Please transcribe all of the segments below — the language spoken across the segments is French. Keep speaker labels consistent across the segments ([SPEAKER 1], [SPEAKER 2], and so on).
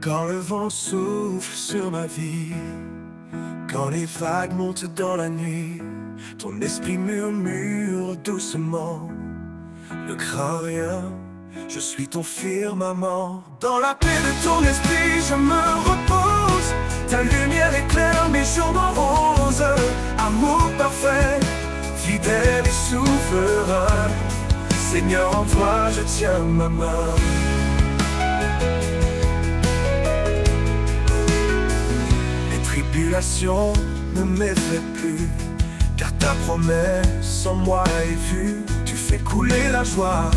[SPEAKER 1] Quand le vent souffle sur ma vie, quand les vagues montent dans la nuit, ton esprit murmure doucement. Ne crains rien, je suis ton firmament. Dans la paix de ton esprit, je me repose. Ta lumière éclaire mes jours moroses. Amour parfait, fidèle et souverain. Seigneur, en toi je tiens ma main. Les tribulations ne m'effraient plus, car ta promesse en moi est vue. Tu fais couler la joie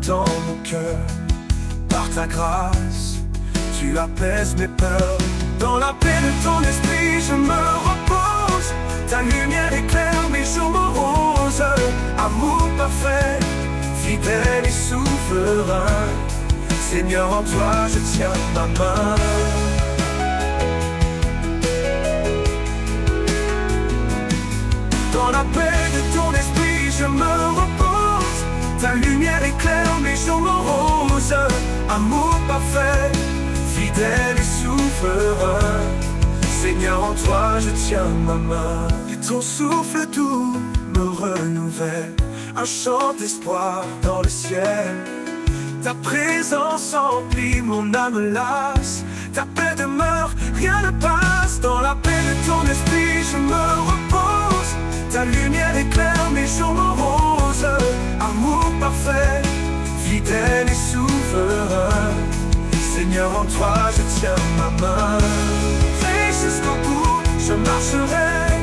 [SPEAKER 1] dans mon cœur. Par ta grâce, tu apaises mes peurs. Dans la paix de ton esprit, je me repose. Ta lumière éclaire mes jours moroses. Amour parfait, fidèle et souverain. Seigneur, en toi je tiens ma main. Dans la paix de ton esprit, je me repose. Ta lumière éclaire mes jours moroses. Amour parfait, fidèle et souverain. Seigneur, en toi je tiens ma main. Et ton souffle doux me renouvelle, un chant d'espoir dans le ciel. Ta présence emplit mon âme lasse. Ta paix demeure, rien ne passe. Dans la paix de ton esprit, je me repose. Ta lumière éclaire mes jours moroses. Amour parfait, fidèle et souverain. Seigneur, en toi je tiens ma main. Et jusqu'au bout, je marcherai.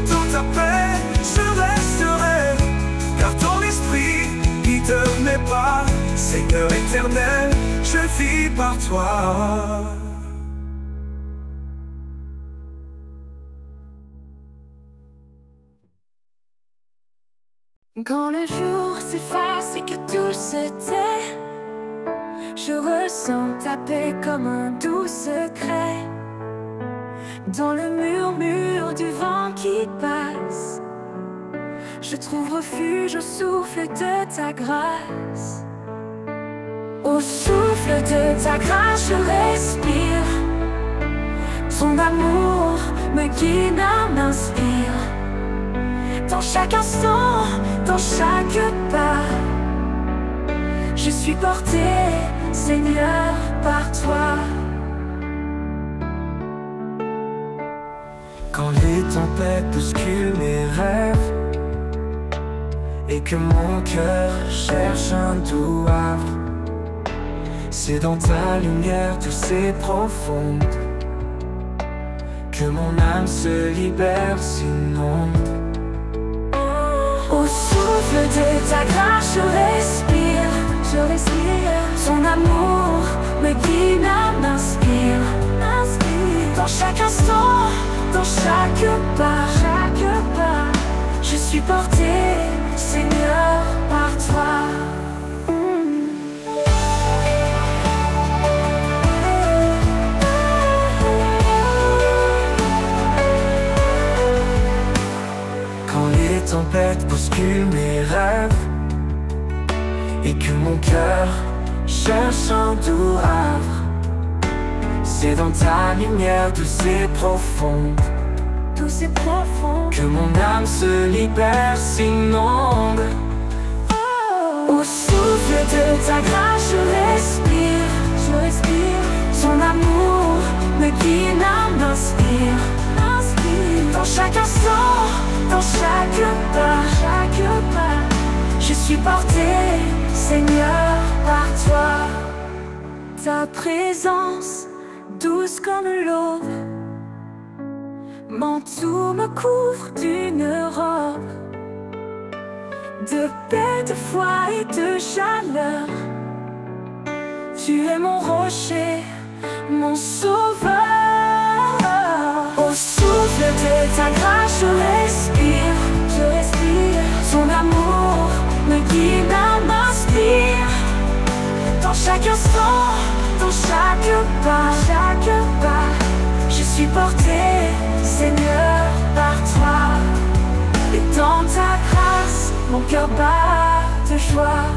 [SPEAKER 1] Dans ta paix, je resterai. Car ton esprit guide mes pas. Seigneur éternel, je vis par toi.
[SPEAKER 2] Quand le jour s'efface et que tout se tait, je ressens ta paix comme un doux secret. Dans le murmure du vent qui passe, je trouve refuge au souffle de ta grâce. Au souffle de ta grâce je respire. Ton amour me guide, m'inspire. Dans chaque instant, dans chaque pas, je suis porté, Seigneur, par toi.
[SPEAKER 1] Quand les tempêtes bousculent mes rêves et que mon cœur cherche un doux havre, c'est dans ta lumière douce et profonde que mon âme se libère, s'inonde.
[SPEAKER 2] Au souffle de ta grâce je respire. Ton amour me guide, m'inspire. Dans chaque instant, dans chaque pas, je suis porté, Seigneur, par toi.
[SPEAKER 1] Quand les tempêtes bousculent mes rêves et que mon cœur cherche un doux havre, c'est dans ta lumière douce et profonde que mon âme se libère, s'inonde.
[SPEAKER 2] Au souffle de ta grâce je respire. Ton amour me guide, m'inspire. Dans chaque instant, dans chaque pas, je suis porté, Seigneur, par toi. Ta présence, douce comme l'aube, m'entoure, me couvre d'une robe de paix, de foi et de chaleur. Tu es mon rocher, mon sauveur. Au souffle de ta grâce je respire. Ton amour me guide, m'inspire. Dans chaque instant, dans chaque pas, je suis porté, Seigneur, par toi. Et dans ta grâce, mon cœur bat de joie.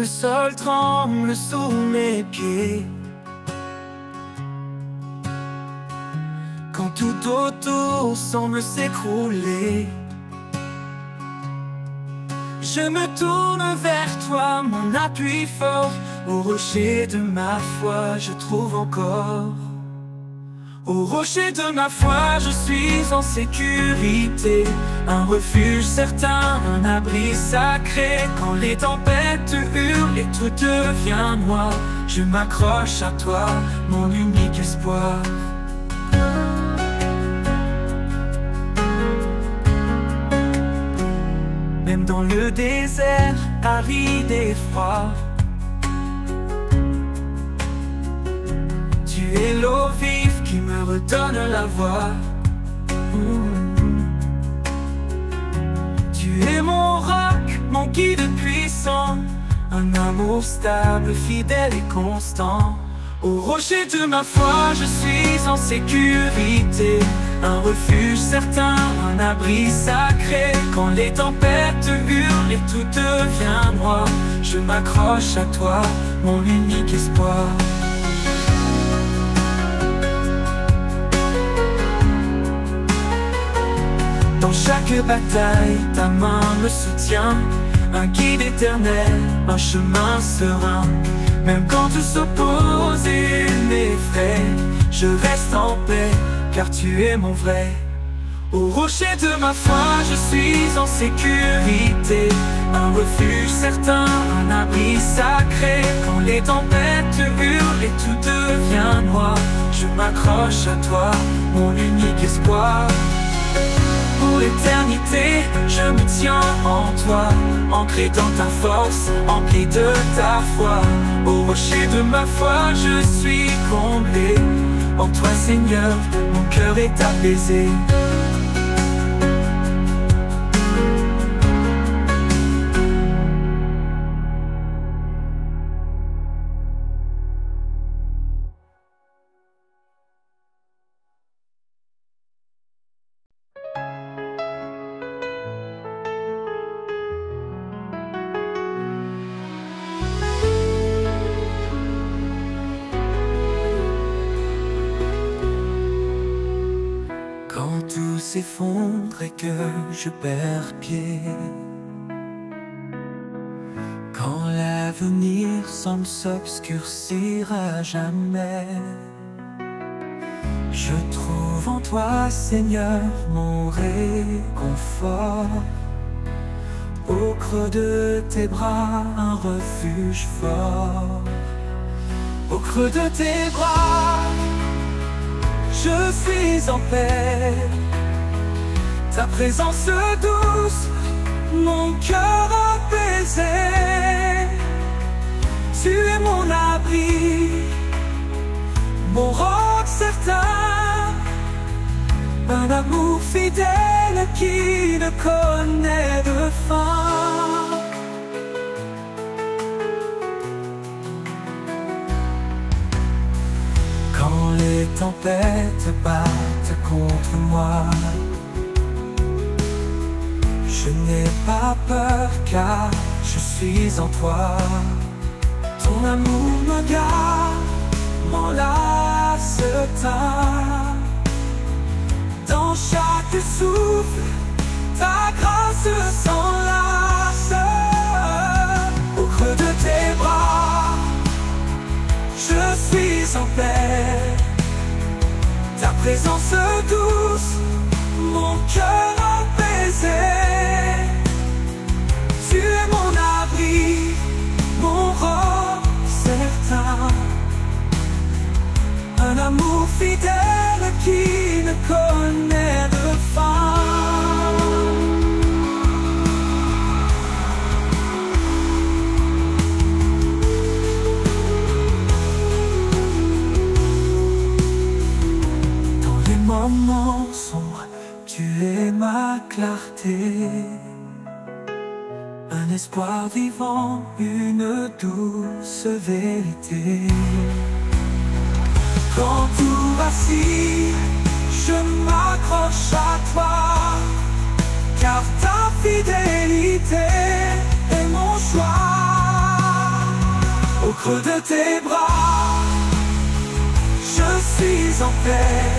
[SPEAKER 1] sol tremble sous mes pieds. Quand tout autour semble s'écrouler, je me tourne vers toi, mon appui fort. Au rocher de ma foi, je trouve encore. Au rocher de ma foi, je suis en sécurité. Un refuge certain, un abri sacré. Quand les tempêtes hurlent et tout devient noir, je m'accroche à toi, mon unique espoir. Même dans le désert, aride et froid, tu es l'eau vive qui me redonne la voix. Tu es mon roc, mon guide puissant, un amour stable, fidèle et constant. Au rocher de ma foi, je suis en sécurité. Un refuge certain, un abri sacré. Quand les tempêtes hurlent et tout devient noir, je m'accroche à toi, mon unique espoir. Dans chaque bataille, ta main me soutient. Un guide éternel, un chemin serein. Même quand tout s'oppose et m'effraie, je reste en paix, car tu es mon vrai. Au rocher de ma foi, je suis en sécurité. Un refuge certain, un abri sacré. Quand les tempêtes hurlent et tout devient noir, je m'accroche à toi, mon unique espoir. Pour l'éternité, je me tiens en toi, ancré dans ta force, empli de ta foi. Au rocher de ma foi, je suis comblé. En toi, Seigneur, mon cœur est apaisé. Quand tout s'effondre et que je perds pied, quand l'avenir semble s'obscurcir à jamais, je trouve en toi, Seigneur, mon réconfort. Au creux de tes bras, un refuge fort. Au creux de tes bras, je suis en paix. Ta présence douce, mon cœur apaisé. Tu es mon abri, mon roc certain. Un amour fidèle qui ne connaît de fin. Quand les tempêtes battent contre moi, je n'ai pas peur car je suis en toi. Ton amour me garde, m'enlace tard. Dans chaque souffle, ta grâce s'enlace. Au creux de tes bras, je suis en paix. Ta présence douce, mon cœur apaisé. Tu es mon abri, mon roc certain. Un amour fidèle qui ne connaît de fin. Moments sombres, tu es ma clarté. Un espoir vivant, une douce vérité. Quand tout vacille, je m'accroche à toi, car ta fidélité est mon choix. creux de tes bras, je suis en paix.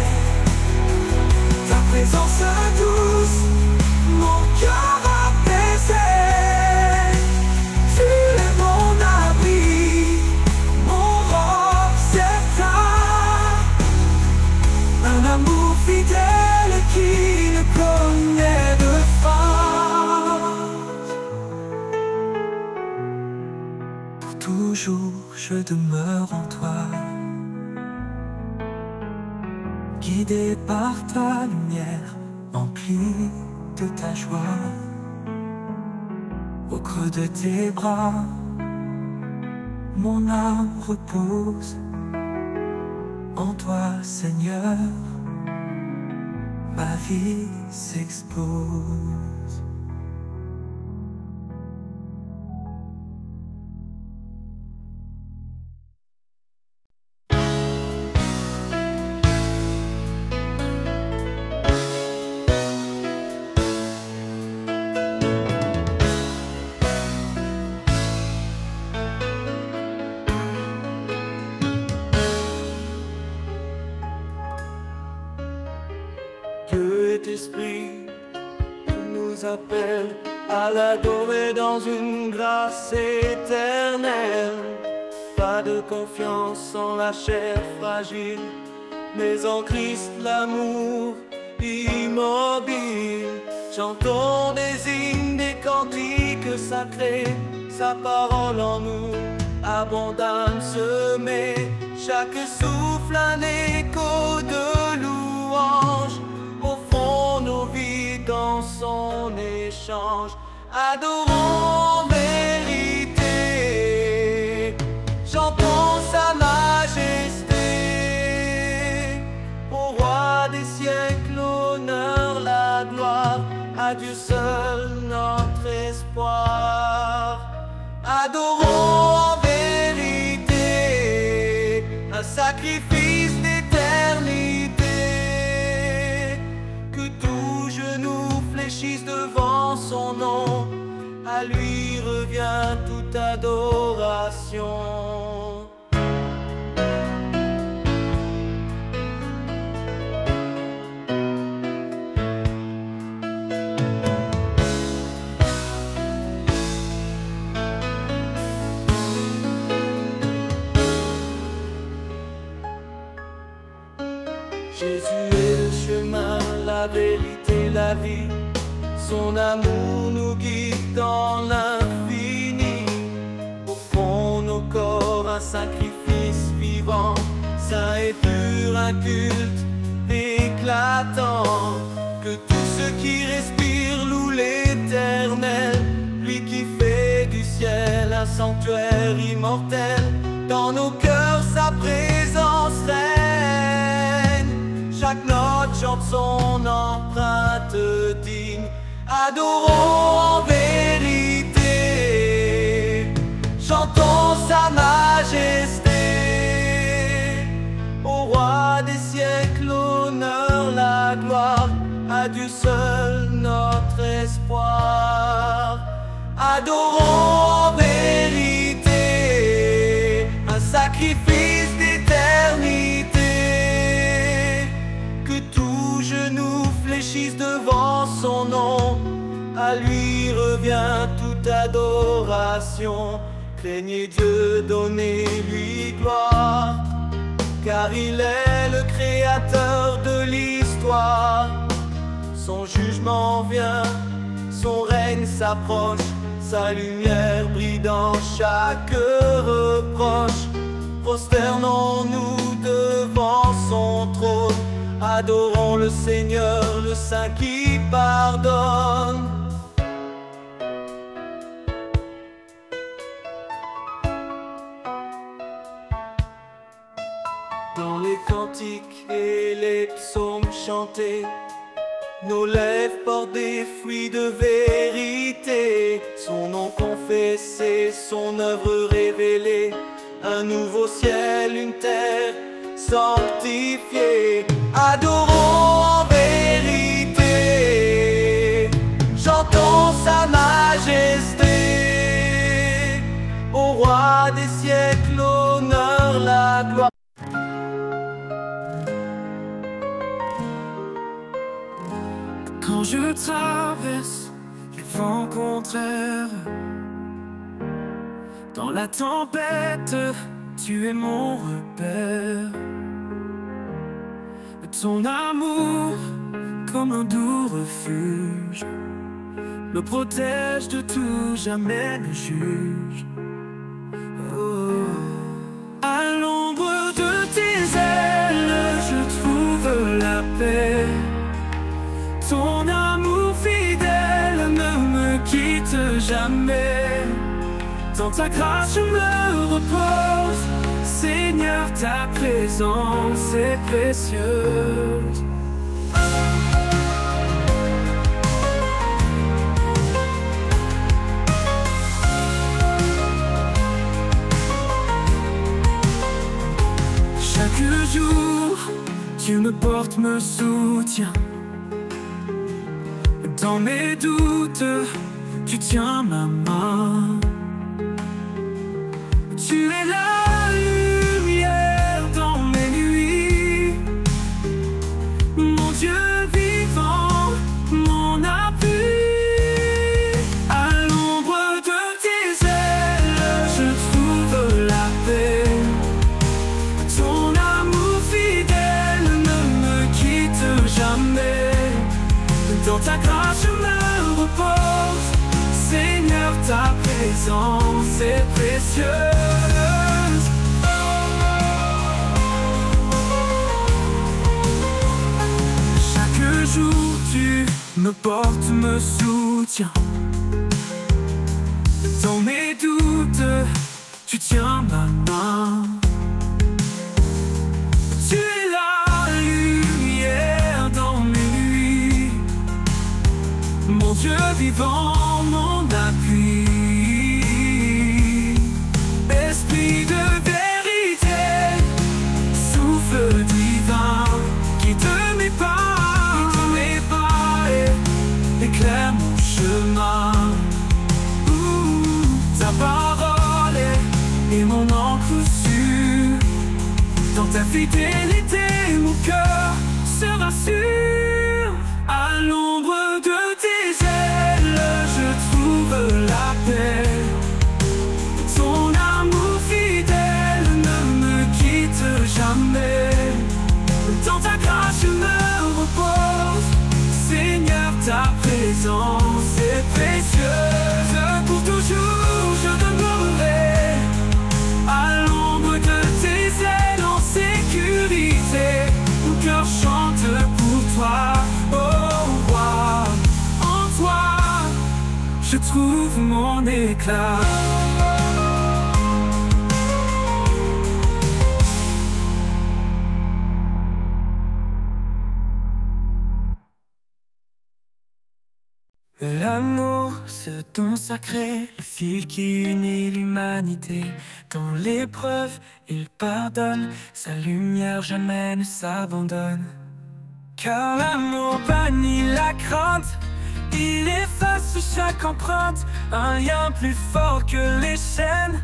[SPEAKER 1] Ta présence douce, mon cœur apaisé. Tu es mon abri, mon roc certain. Un amour fidèle qui ne connaît de fin. Pour toujours je demeure en toi, guidé par ta lumière, empli de ta joie. Au creux de tes bras, mon âme repose. En toi, Seigneur, ma vie s'expose.
[SPEAKER 3] Dieu est esprit, il nous appelle à l'adorer dans une grâce éternelle. Pas de confiance en la chair fragile, mais en Christ l'amour immobile. Chantons des hymnes, des cantiques sacrés, sa parole en nous abondante semée. Chaque souffle un écho de louange, au fond nos vies dans son échange. Adorons vérité, chantons sa majesté. Au roi des siècles, l'honneur, la gloire, à Dieu seul notre espoir. Adorons en vérité, un sacrifice d'éternité. Que tout genou fléchisse devant son nom, à lui revient toute adoration. Jésus est le chemin, la vérité, la vie. Son amour nous guide dans l'infini. Au fond nos corps, un sacrifice vivant, saint et pur, un culte éclatant. Que tout ce qui respire loue l'Éternel, lui qui fait du ciel un sanctuaire immortel. Dans nos cœurs sa présence règne, chaque note chante son empreinte digne. Adorons en vérité, chantons sa majesté. Au roi des siècles, l'honneur, la gloire, à Dieu seul notre espoir. Adorons en vérité, un sacrifice d'éternité. Que tout genou fléchisse devant son nom, à lui revient toute adoration. Craignez Dieu, donnez-lui gloire, car il est le créateur de l'histoire. Son jugement vient, son règne s'approche, sa lumière brille dans chaque reproche. Prosternons-nous devant son trône, adorons le Seigneur, le Saint qui pardonne. Dans les cantiques et les psaumes chantés, nos lèvres portent des fruits de vérité. Son nom confessé, son œuvre révélée, un nouveau ciel, une terre sanctifiée. Adorons en vérité, chantons sa majesté. Au roi des siècles,
[SPEAKER 1] Quand je traverse les vents contraires, dans la tempête, tu es mon repère. Ton amour, comme un doux refuge, me protège de tout, jamais ne juge. Oh. À l'ombre de tes ailes, je trouve la paix. Ton amour fidèle ne me quitte jamais. Dans ta grâce je me repose, Seigneur, ta présence est précieuse. Chaque jour, tu me portes, me soutiens. Dans mes doutes, tu tiens ma main. Tu es la lumière dans mes nuits, mon Dieu vivant, mon appui. À l'ombre de tes ailes, je trouve la paix. Ton amour fidèle ne me quitte jamais. Dans ta grâce je me repose, Seigneur, ta présence est précieuse. Chaque jour tu me portes, me soutiens. Dans mes doutes, tu tiens ma main. Tu es la lumière dans mes nuits, mon Dieu vivant, mon appui. Esprit de vérité, souffle divin, guide mes pas, et éclaire mon chemin. Ta parole est mon encre sûre. Dans ta fidélité, mon cœur se rassure. À l'ombre de tes ailes, je trouve la paix. Ton amour fidèle ne me quitte jamais. Dans ta grâce je me repose, Seigneur, ta présence est précieuse. Pour toujours je demeurerai à l'ombre de tes ailes en sécurité. Mon cœur chante pour toi, oh roi. En toi je trouve mon éclat. L'amour, ce don sacré, le fil qui unit l'humanité. Dans l'épreuve, il pardonne, sa lumière jamais ne s'abandonne. Car l'amour bannit la crainte, il efface chaque empreinte. Un lien plus fort que les chaînes,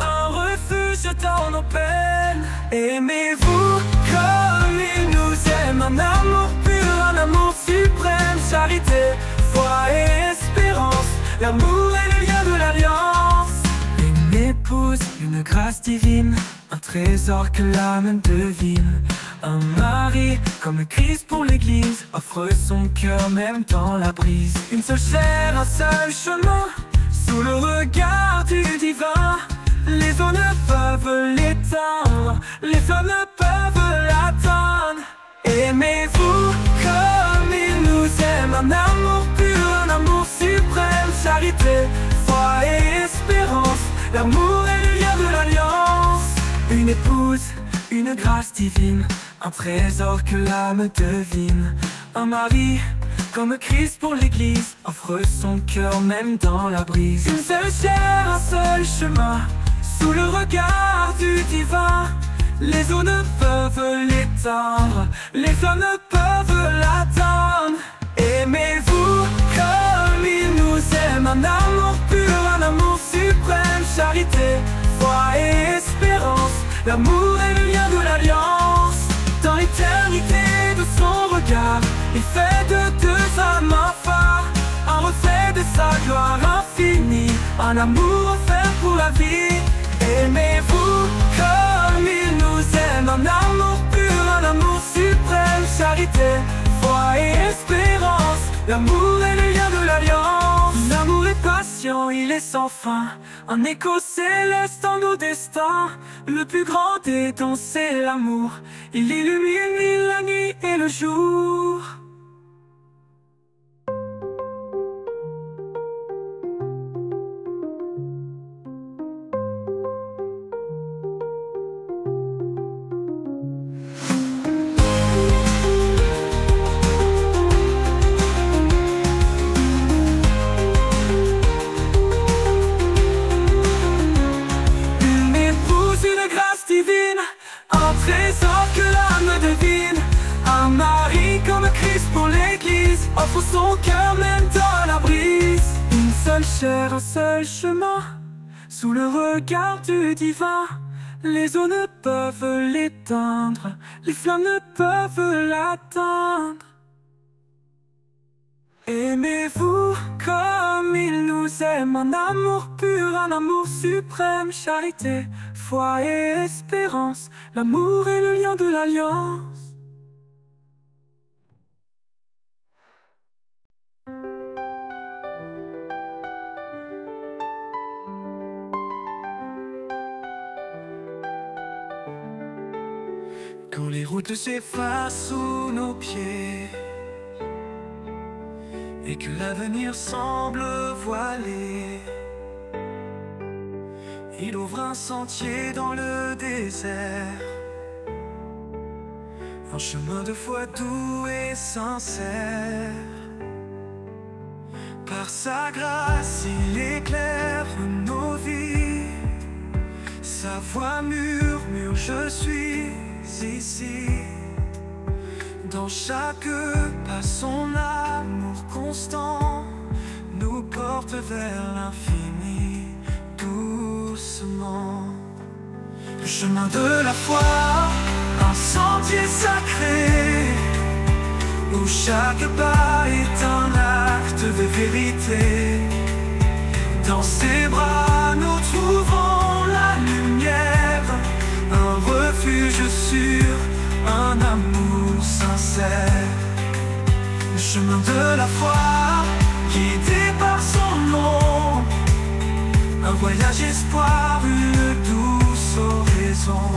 [SPEAKER 1] un refuge dans nos peines. Aimez-vous comme il nous aime, un amour pur, un amour suprême. Charité, foi et espérance, l'amour est le lien de l'alliance. Une épouse, une grâce divine, un trésor que l'âme devine. Un mari, comme le Christ pour l'église, offre son cœur même dans la brise. Une seule chair, un seul chemin, sous le regard du divin. Les eaux ne peuvent l'éteindre, les flammes ne peuvent l'atteindre. Aimez-vous comme il nous aime, un amour pur, un amour suprême. Charité, foi et espérance, l'amour est le lien de l'alliance. Une épouse, une grâce divine, un trésor que l'âme devine. Un mari, comme Christ pour l'église, offre son cœur même dans la brise. Une seule chair, un seul chemin, sous le regard du divin. Les eaux ne peuvent l'éteindre, les flammes ne peuvent l'atteindre. Aimez-vous comme il nous aime, un amour pur, un amour suprême. Charité, foi et espérance, l'amour est le lien de l'alliance. Dans l'éternité de son regard, il fait de deux âmes gloire infinie, un amour offert pour la vie. Aimez-vous comme il nous aime, un amour pur, un amour suprême, charité, foi et espérance. L'amour est le lien de l'alliance. L'amour est patient, il est sans fin, un écho céleste en nos destins. Le plus grand des dons, c'est l'amour, il illumine la nuit et le jour. Un trésor que l'âme devine, un mari comme Christ pour l'église, offre son cœur même dans la brise. Une seule chair, un seul chemin, sous le regard du divin. Les eaux ne peuvent l'éteindre, les flammes ne peuvent l'atteindre. Aimez-vous comme il nous aime, un amour pur, un amour suprême, charité, foi et espérance. L'amour est le lien de l'alliance. Quand les routes s'effacent sous nos pieds et que l'avenir semble voilé, il ouvre un sentier dans le désert, un chemin de foi doux et sincère. Par sa grâce, il éclaire nos vies. Sa voix murmure, je suis ici. Dans chaque pas, son amour constant nous porte vers l'infini, doucement. Le chemin de la foi, un sentier sacré, où chaque pas est un acte de vérité. Dans ses bras nous trouvons la lumière, un refuge sûr, un amour sincère. Le chemin de la foi, guidé par son nom, un voyage espoir, une douce oraison.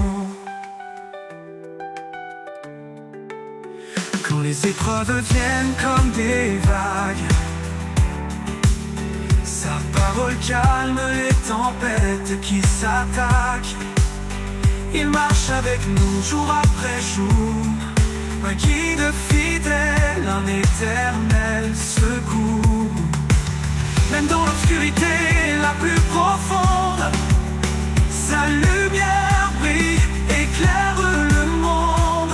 [SPEAKER 1] Quand les épreuves viennent comme des vagues, sa parole calme les tempêtes qui s'attaquent. Il marche avec nous jour après jour, un guide fidèle, un éternel secours. Même dans l'obscurité la plus profonde, sa lumière brille, éclaire le monde.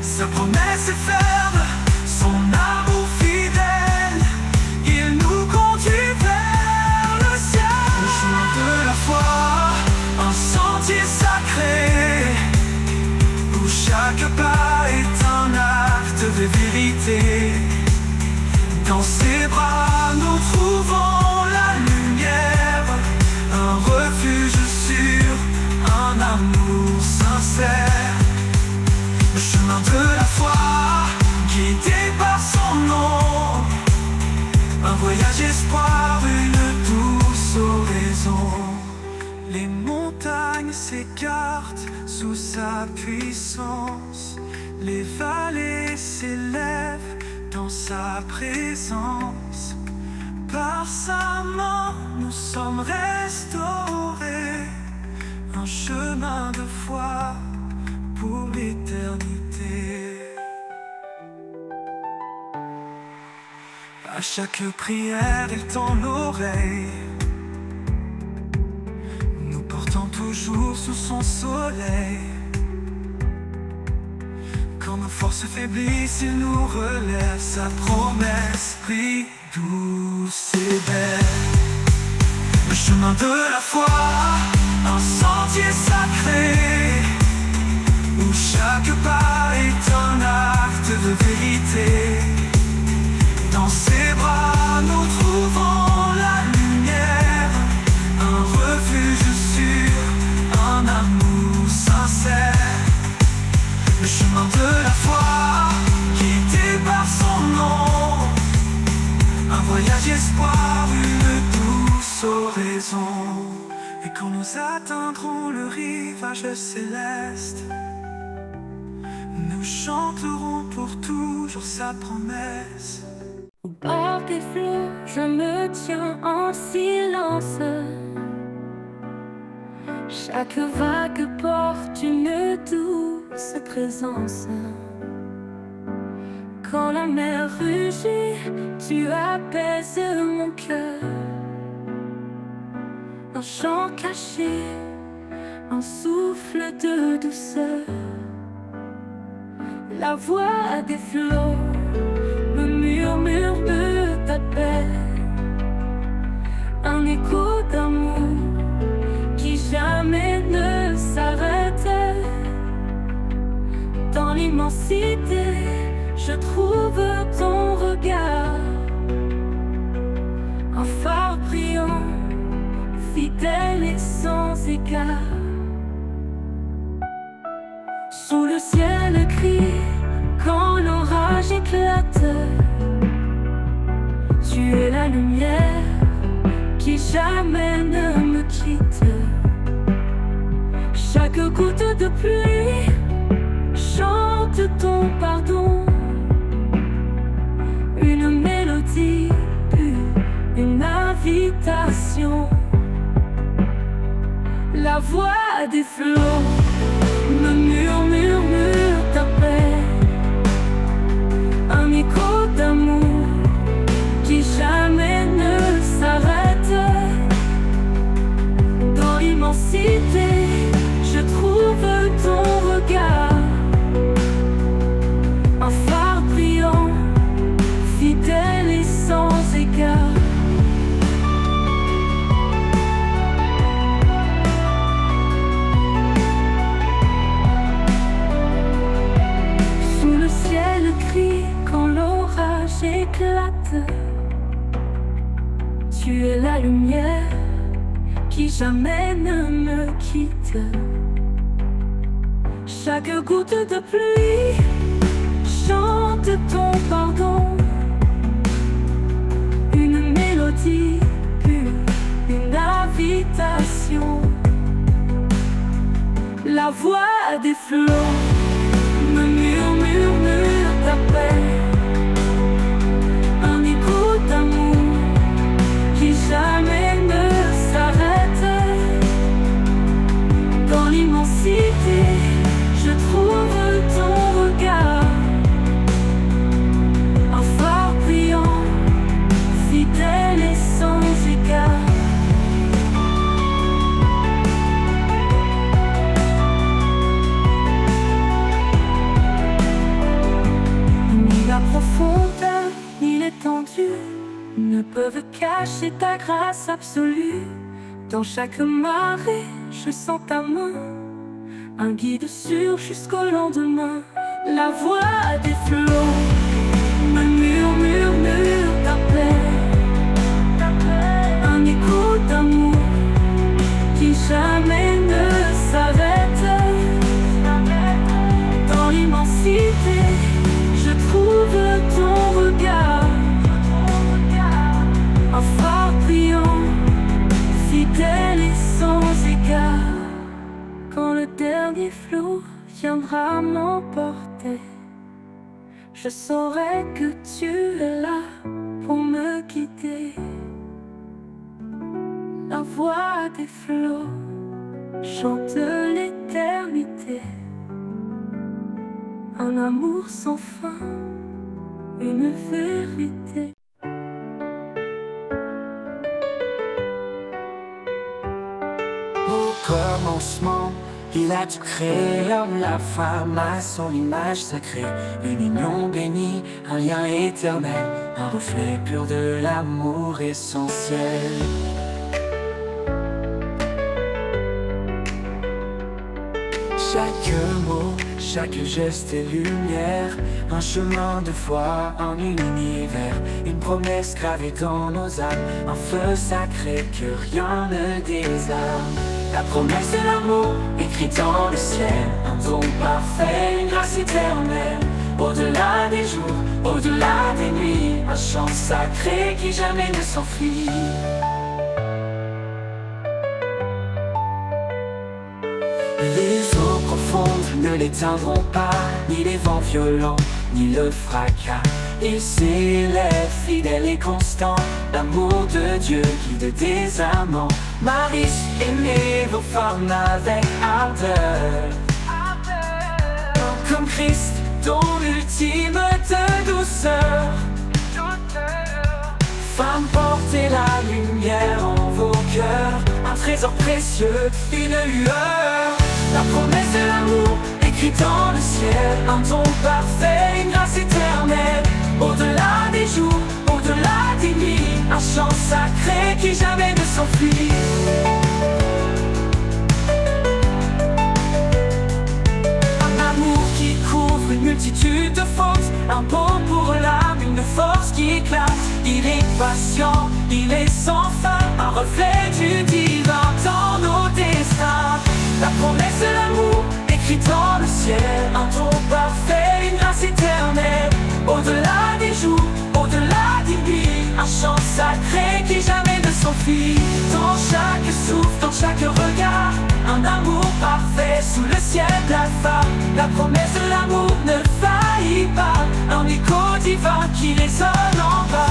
[SPEAKER 1] Sa promesse est ferme, son amour fidèle, il nous conduit vers le ciel. Le chemin de la foi, un sentier sacré, où chaque pas est un acte de vérité. Dans ses bras nous trouvons la lumière, un refuge sûr, un amour sincère. Le chemin de la foi, guidé par son nom, un voyage espoir, une douce oraison. Les montagnes s'écartent sous sa puissance, les vallées s'élèvent dans sa présence. Par sa main nous sommes restaurés, un chemin de foi pour l'éternité. À chaque prière, il tend l'oreille, nous portant toujours sous son soleil. Quand nos forces faiblissent, il nous relève, sa promesse brille douce et belle. Le chemin de la foi, un sentier sacré, où chaque pas est un acte de vérité. Dans ses bras nous trouvons ensemble. Et quand nous atteindrons le rivage céleste, nous chanterons pour toujours sa promesse.
[SPEAKER 2] Au bord des flots, je me tiens en silence. Chaque vague porte une douce présence. Quand la mer rugit, tu apaises mon cœur. Un chant caché, un souffle de douceur. La voix des flots me murmure, me t'appelle. Un écho d'amour qui jamais ne s'arrête. Dans l'immensité, je trouve ton regard, un phare brillant, fidèle et sans égard. Sous le ciel gris, quand l'orage éclate, tu es la lumière qui jamais ne me quitte. Chaque goutte de pluie chante ton pardon. Une mélodie pure, une invitation. La voix des flots me murmure, t'appelle. Un écho d'amour qui jamais ne s'arrête. Dans l'immensité, je trouve ton regard, un phare brillant, fidèle et sans égard. Sous le ciel gris, quand l'orage éclate, tu es la lumière qui jamais ne me quitte. Chaque goutte de pluie chante ton pardon. Une mélodie pure, une invitation. La voix des flots me murmure, t'appelle. Un écho d'amour qui jamais ne s'arrête. Dans l'immensité, je trouve ton regard, un phare brillant, fidèle et sans égard. Ni la profondeur, ni l'étendue ne peuvent cacher ta grâce absolue. Dans chaque marée, je sens ta main, un guide sûr jusqu'au lendemain. La voix des flots me murmure, t'appelle. Un écho d'amour qui jamais ne s'arrête. Dans l'immensité, je trouve ton regard, un phare brillant, fidèle et sans égard. Quand le dernier flot viendra m'emporter, je saurai que tu es là pour me guider. La voix des flots chante l'éternité, un amour sans fin, une vérité.
[SPEAKER 1] Au commencement, il a tout créé, l'homme, la femme, à son image sacrée. Une union bénie, un lien éternel, un reflet pur de l'amour essentiel. Chaque mot, chaque geste est lumière, un chemin de foi en un univers, une promesse gravée dans nos âmes, un feu sacré que rien ne désarme. La promesse de l'amour écrite dans le ciel, un don parfait, une grâce éternelle. Au-delà des jours, au-delà des nuits, un chant sacré qui jamais ne s'enfuit.
[SPEAKER 4] ne l'éteindront pas, ni les vents violents, ni le fracas. Il s'élève fidèle et constant, l'amour de Dieu guide des amants. Marie, aimez vos femmes avec ardeur, comme Christ, dont l'ultime de douceur. Femmes, portez la lumière en vos cœurs, un trésor précieux, une lueur. La promesse de l'amour, écrite dans le ciel, un don parfait, une grâce éternelle. Au-delà des jours, au-delà des nuits, un chant sacré qui jamais ne s'enfuit. Un amour qui couvre une multitude de fautes, un baume pour l'âme, une force qui éclate. Il est patient, il est sans fin, un reflet du divin dans nos destins. La promesse de l'amour, écrite dans le ciel, un don parfait, une grâce éternelle. Au-delà des jours, au-delà des nuits, un chant sacré qui jamais ne s'enfuit. Dans chaque souffle, dans chaque regard, un amour parfait sous le ciel blafard. La promesse de l'amour ne faillit pas, un écho divin qui résonne en bas.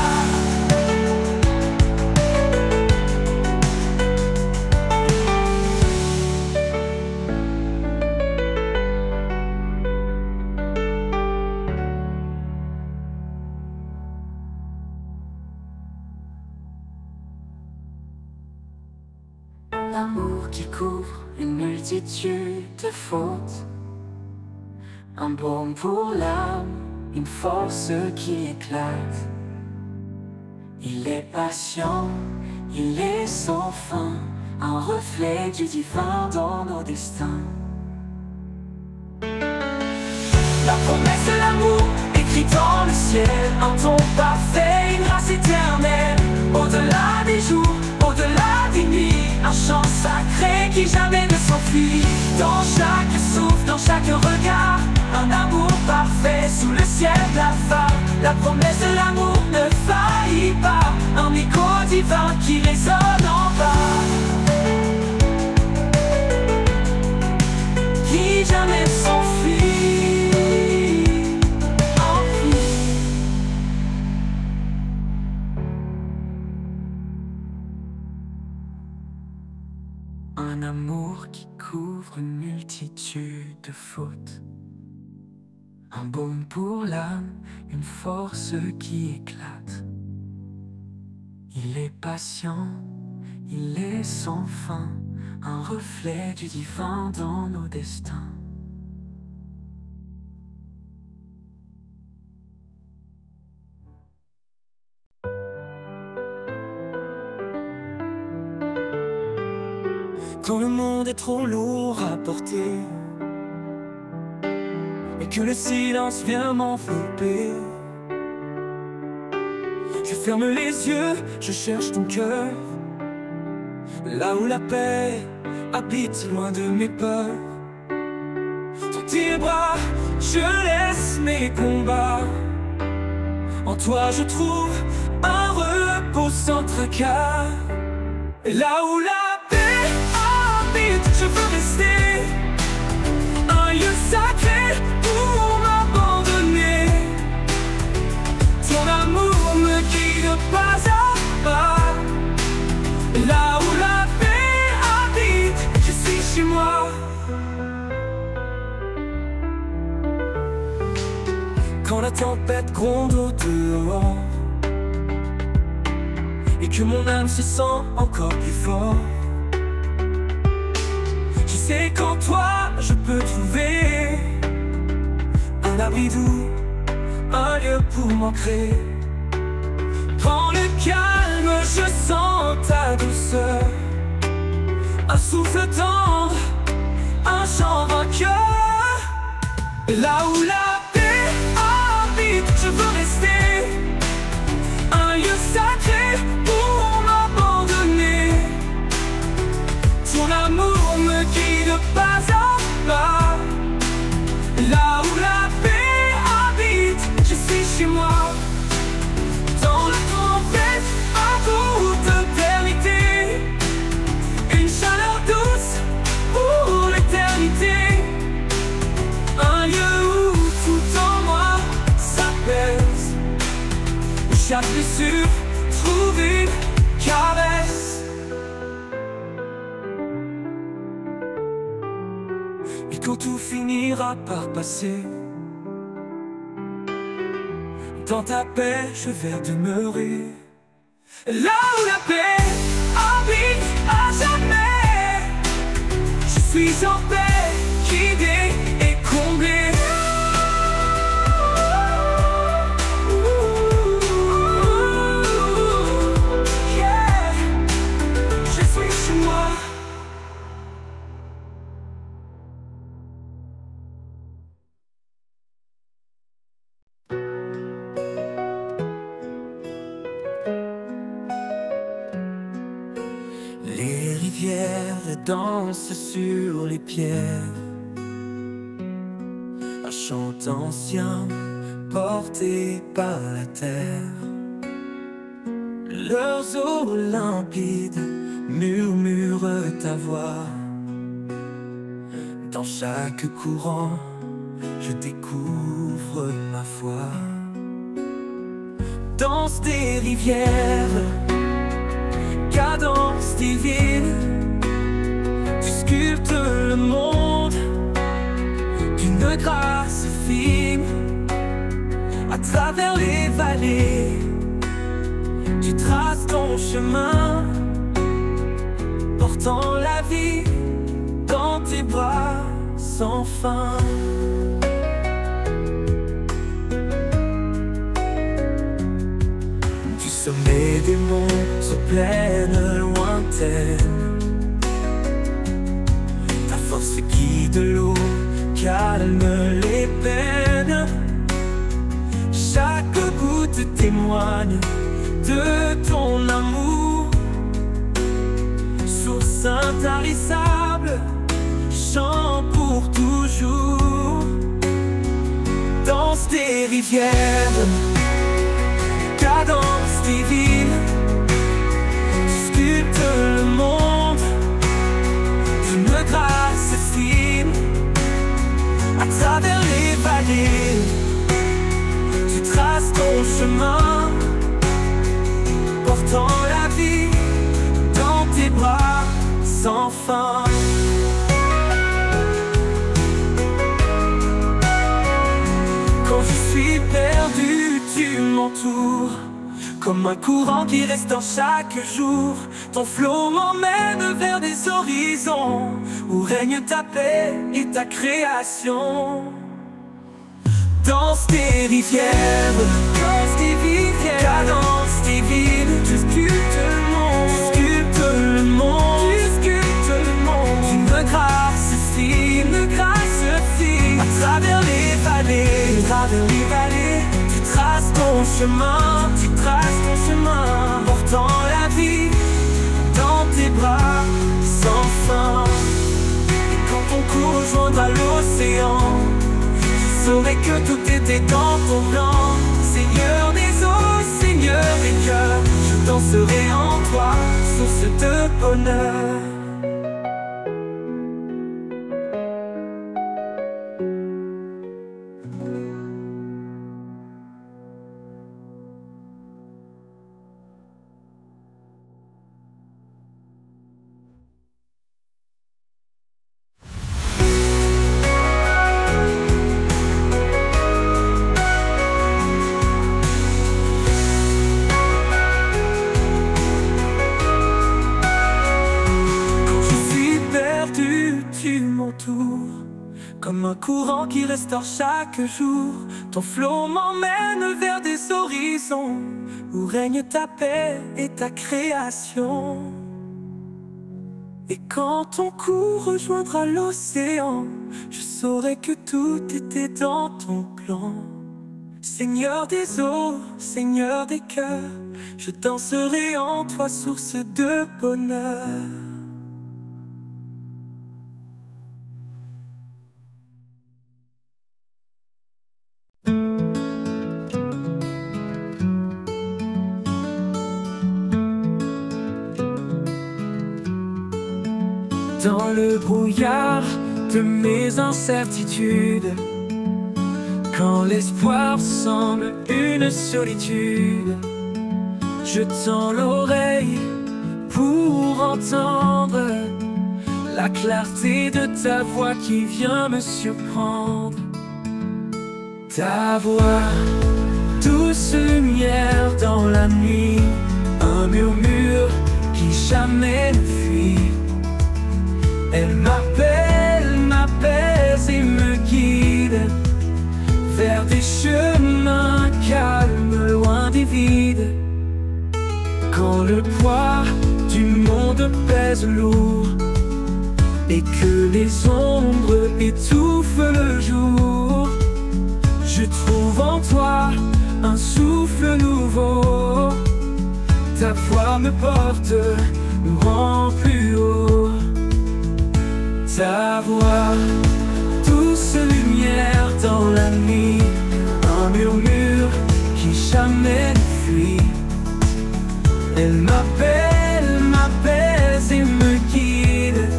[SPEAKER 4] L'amour qui couvre une multitude de fautes, un baume pour l'âme, une force qui éclate. Il est patient, il est sans fin, un reflet du divin dans nos destins. La promesse de l'amour, écrite dans le ciel, un don parfait, une grâce éternelle. Au-delà des jours, au-delà des nuits, un chant sacré qui jamais ne s'enfuit. Dans chaque souffle, dans chaque regard, un amour parfait sous le ciel blafard. La promesse de l'amour ne faillit pas, un écho divin qui résonne en bas, qui jamais s'enfuit. Un amour qui couvre une multitude de fautes, un baume pour l'âme, une force qui éclate. Il est patient, il est sans fin, un reflet du divin dans nos destins. Quand le monde est trop lourd à porter et que le silence vient m'envelopper, je ferme les yeux, je cherche ton cœur, là où la paix habite loin de mes peurs. Dans tes bras, je laisse mes combats, en toi je trouve un repos sans tracas. Et là où la je veux rester un lieu sacré pour m'abandonner. Ton amour me guide pas à pas. Là où la paix habite, je suis chez moi. Quand la tempête gronde au dehors et que mon âme se sent encore plus fort, c'est qu'en toi je peux trouver un abri doux, un lieu pour m'ancrer. Dans le calme je sens ta douceur, un souffle tendre, un chant vainqueur. Là où la paix habite, je veux rester un lieu sacré pour m'abandonner. Ton amour me guide pas à pas. Là où la paix habite, je suis chez moi. Dans la tempête, un goût d'éternité, une chaleur douce pour l'éternité. chaque blessure trouve une caresse. Et quand tout finira par passer, dans ta paix je vais demeurer. Là où la paix habite à jamais, je suis en paix, guidé et comblé. Yeah, je suis chez moi. Les rivières dansent sur les pierres, un chant ancien porté par la terre. Leurs eaux limpides murmurent ta voix. Dans chaque courant, je découvre ma foi. Danse des rivières, cadence divine, tu sculptes le monde d'une grâce fine. À travers les vallées, tu traces ton chemin, portant la vie dans tes bras sans fin. Du sommet des monts aux plaines lointaines, ta force guide l'eau, calme les peines. Chaque goutte témoigne de ton amour, source intarissable, chant pour toujours. Danse des rivières, cadence divine, tu sculptes le monde d'une grâce fine. À travers les vallées, tu traces ton chemin, portant la vie dans tes bras sans fin. Quand je suis perdu, tu m'entoures, comme un courant qui reste dans chaque jour. Ton flot m'emmène vers des horizons où règne ta paix et ta création. Danse des rivières, cadence divine, tu sculptes le monde, d'une grâce fine, à travers les vallées, tu traces ton chemin, portant la vie dans tes bras sans fin. Et quand ton cours rejoindra l'océan, je saurai que tout était dans ton plan. Seigneur des eaux, Seigneur des cœurs, je danserai en toi, source de bonheur. Comme un courant qui restaure chaque jour, ton flot m'emmène vers des horizons où règne ta paix et ta création. Et quand ton cours rejoindra l'océan, je saurai que tout était dans ton plan. Seigneur des eaux, Seigneur des cœurs, je danserai en toi, source de bonheur. Dans le brouillard de mes incertitudes, quand l'espoir semble une solitude, Je tends l'oreille pour entendre la clarté de ta voix qui vient me surprendre. Ta voix, douce lumière dans la nuit, un murmure qui jamais ne fuit. Elle m'appelle, m'apaise et me guide vers des chemins calmes, loin des vides. Quand le poids du monde pèse lourd et que les ombres étouffent le jour, je trouve en toi un souffle nouveau. Ta voix me porte, me rend plus haut. Ta voix, douce lumière dans la nuit, un murmure qui jamais ne fuit. Elle m'appelle, m'apaise et me guide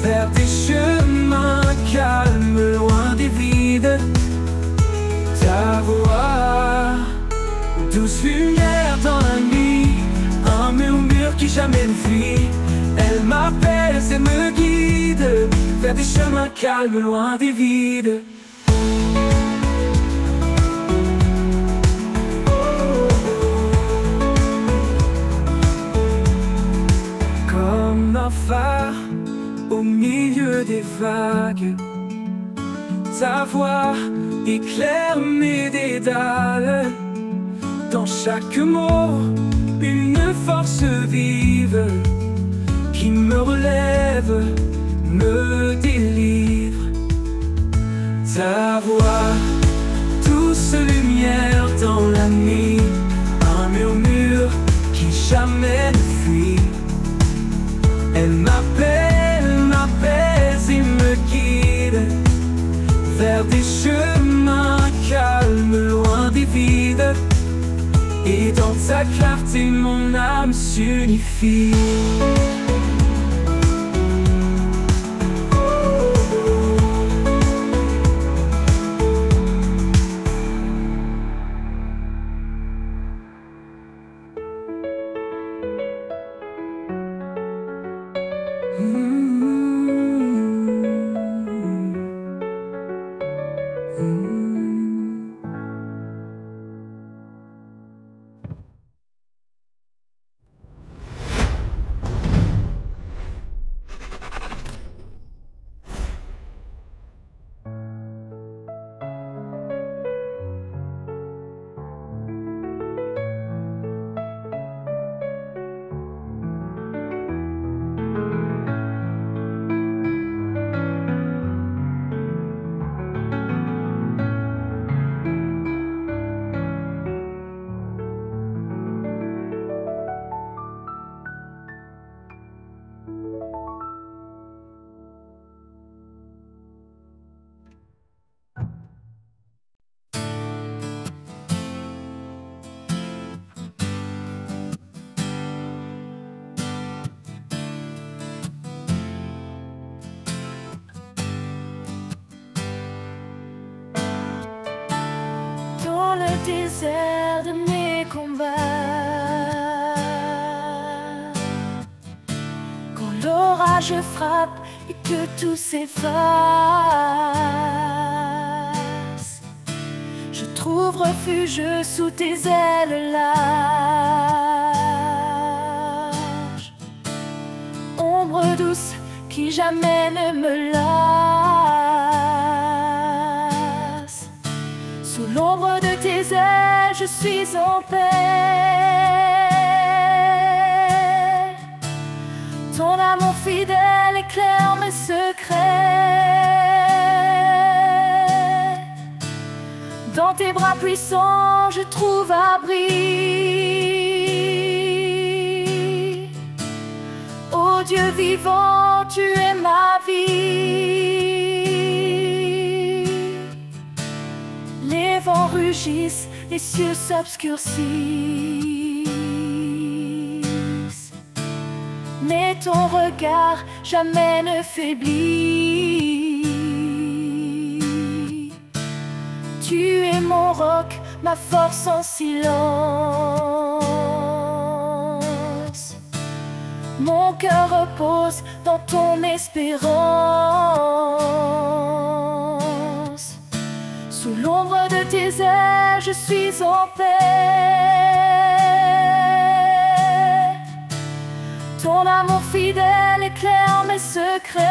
[SPEAKER 4] vers des chemins calmes, loin des vides. Ta voix, douce lumière dans la nuit, un murmure qui jamais ne fuit. Elle m'appelle et me guide vers des chemins calmes, loin des vides. Comme un phare au milieu des vagues, ta voix éclaire mes dédales. Dans chaque mot, une force vive qui me relève, me délivre. Ta voix, douce lumière dans la nuit, un murmure qui jamais ne fuit. Elle m'appelle, m'apaise et me guide vers des chemins calmes, loin des vides. Et dans ta clarté, mon âme s'unifie.
[SPEAKER 2] Dans le désert de mes combats, quand l'orage frappe et que tout s'efface, je trouve refuge sous tes ailes larges. Ombre douce qui jamais ne me lasse, sous l'ombre de tes ailes, je suis en paix. Ton amour fidèle éclaire mes secrets. Dans tes bras puissants, je trouve abri. Ô Dieu vivant, tu es ma vie. Les vents rugissent, les cieux s'obscurcissent, mais ton regard jamais ne faiblit. Tu es mon roc, ma force en silence. repose dans ton espérance. Sous l'ombre de tes ailes, je suis en paix. Ton amour fidèle éclaire mes secrets.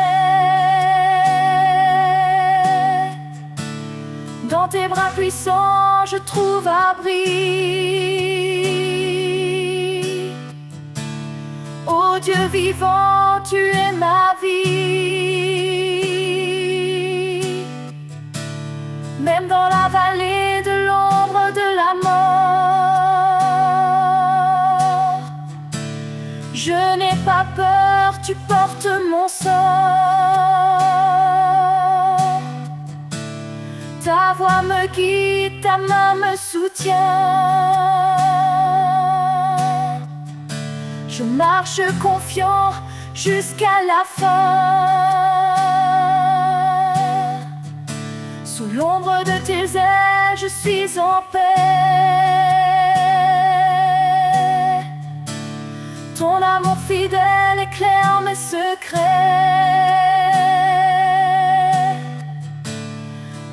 [SPEAKER 2] Dans tes bras puissants, je trouve abri. Ô Dieu vivant, tu es ma vie. Même dans la vallée de l'ombre de la mort, je n'ai pas peur, tu portes mon sort. Ta voix me guide, ta main me soutient. Je marche confiant jusqu'à la fin. Sous l'ombre de tes ailes, je suis en paix. Ton amour fidèle éclaire mes secrets.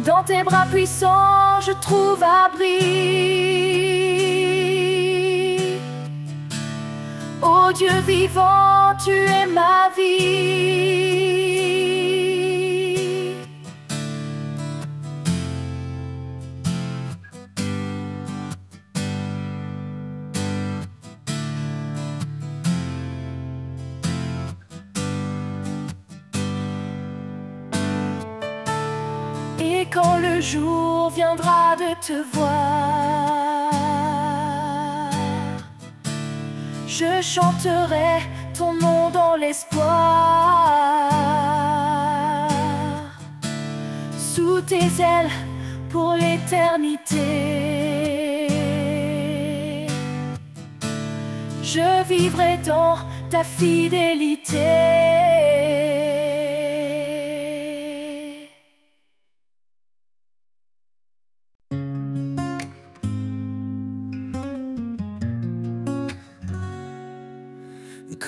[SPEAKER 2] Dans tes bras puissants, je trouve abri. Ô Dieu vivant, tu es ma vie. Et quand le jour viendra de te voir, je chanterai ton nom dans l'espoir. Sous tes ailes pour l'éternité, je vivrai dans ta fidélité.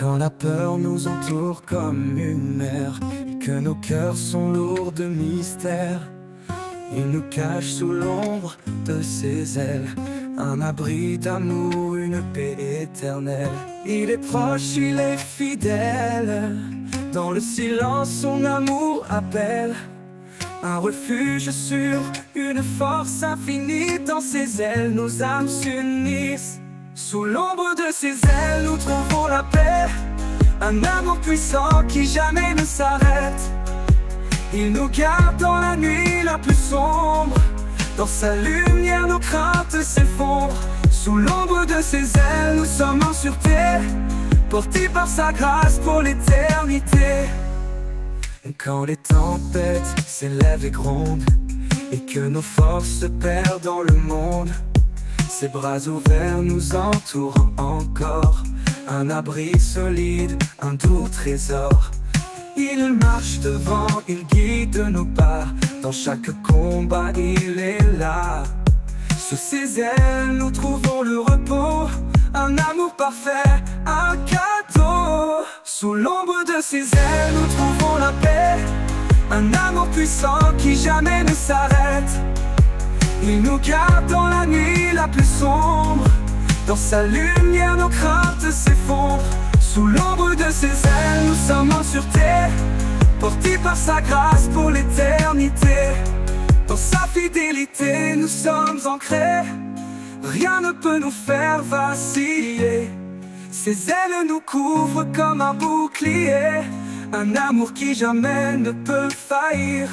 [SPEAKER 4] Quand la peur nous entoure comme une mer, et que nos cœurs sont lourds de mystère, il nous cache sous l'ombre de ses ailes, un abri d'amour, une paix éternelle. Il est proche, il est fidèle, dans le silence son amour appelle. Un refuge sûr, une force infinie, dans ses ailes nos âmes s'unissent. Sous l'ombre de ses ailes, nous trouvons la paix, un amour puissant qui jamais ne s'arrête. Il nous garde dans la nuit la plus sombre, dans sa lumière nos craintes s'effondrent. Sous l'ombre de ses ailes, nous sommes en sûreté, portés par sa grâce pour l'éternité. Et quand les tempêtes s'élèvent et grondent, et que nos forces se perdent dans le monde, ses bras ouverts nous entourent encore, un abri solide, un doux trésor. Il marche devant, il guide nos pas, dans chaque combat il est là. Sous ses ailes nous trouvons le repos, un amour parfait, un cadeau. Sous l'ombre de ses ailes nous trouvons la paix, un amour puissant qui jamais ne s'arrête. Il nous garde dans la nuit la plus sombre, dans sa lumière nos craintes s'effondrent. Sous l'ombre de ses ailes nous sommes en sûreté, portés par sa grâce pour l'éternité. Dans sa fidélité nous sommes ancrés, rien ne peut nous faire vaciller. Ses ailes nous couvrent comme un bouclier, un amour qui jamais ne peut faillir.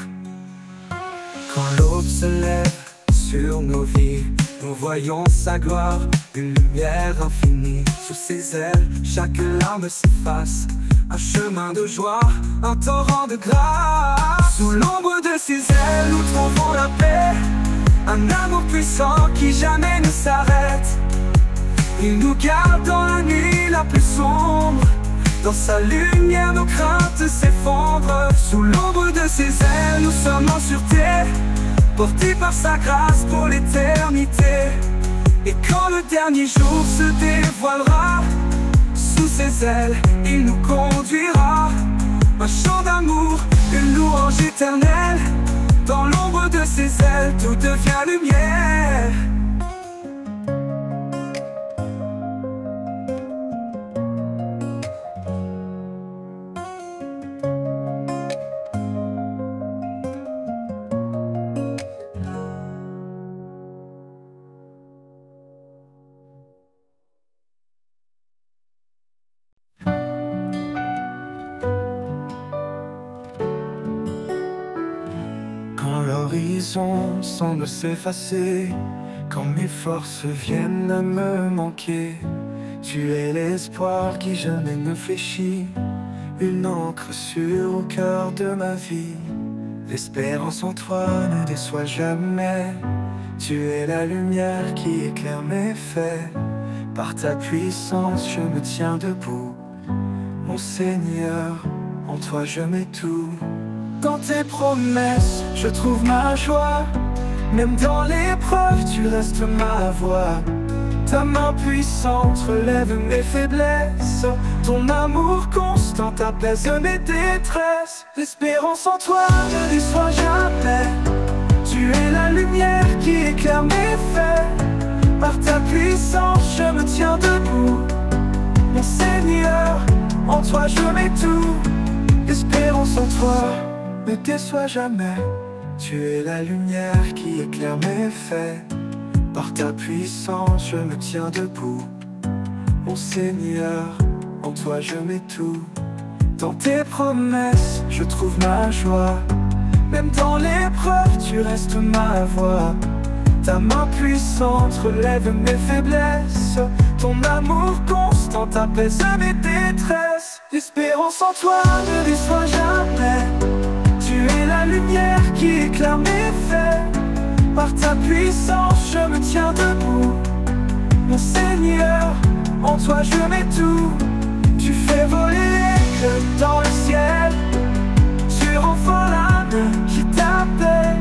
[SPEAKER 4] Quand l'aube se lève sur nos vies, nous voyons sa gloire, une lumière infinie. Sous ses ailes, chaque larme s'efface, un chemin de joie, un torrent de grâce. Sous l'ombre de ses ailes, nous trouvons la paix, un amour puissant qui jamais ne s'arrête. Il nous garde dans la nuit la plus sombre, dans sa lumière nos craintes s'effondrent. Sous l'ombre de ses ailes, nous sommes en sûreté, portés par sa grâce pour l'éternité. Et quand le dernier jour se dévoilera, sous
[SPEAKER 1] ses ailes, il nous conduira. Un chant d'amour, une louange éternelle. Dans l'ombre de ses ailes, tout devient lumière. Quand l'horizon semble s'effacer, quand mes forces viennent à me manquer, tu es l'espoir qui jamais ne fléchit, une encre sûre au cœur de ma vie. L'espérance en toi ne déçoit jamais, tu es la lumière qui éclaire mes faits. Par ta puissance je me tiens debout, mon Seigneur, en toi je mets tout. Dans tes promesses, je trouve ma joie. Même dans l'épreuve, tu restes ma voix. Ta main puissante relève mes faiblesses. Ton amour constant apaise mes détresses. L'espérance en toi ne déçoit jamais. Tu es la lumière qui éclaire mes faits. Par ta puissance, je me tiens debout. Mon Seigneur, en toi je mets tout. L'espérance en toi ne déçois jamais. Tu es la lumière qui éclaire mes faits. Par ta puissance je me tiens debout. Mon Seigneur, en toi je mets tout. Dans tes promesses je trouve ma joie. Même dans l'épreuve tu restes ma voix. Ta main puissante relève mes faiblesses. Ton amour constant apaise mes détresses. L'espérance en toi ne déçoit jamais. Tu es la lumière qui éclaire mes faits. Par ta puissance je me tiens debout. Mon Seigneur, en toi je mets tout. Tu fais voler l'éclat dans le ciel. Tu rends fort l'âme qui t'appelle.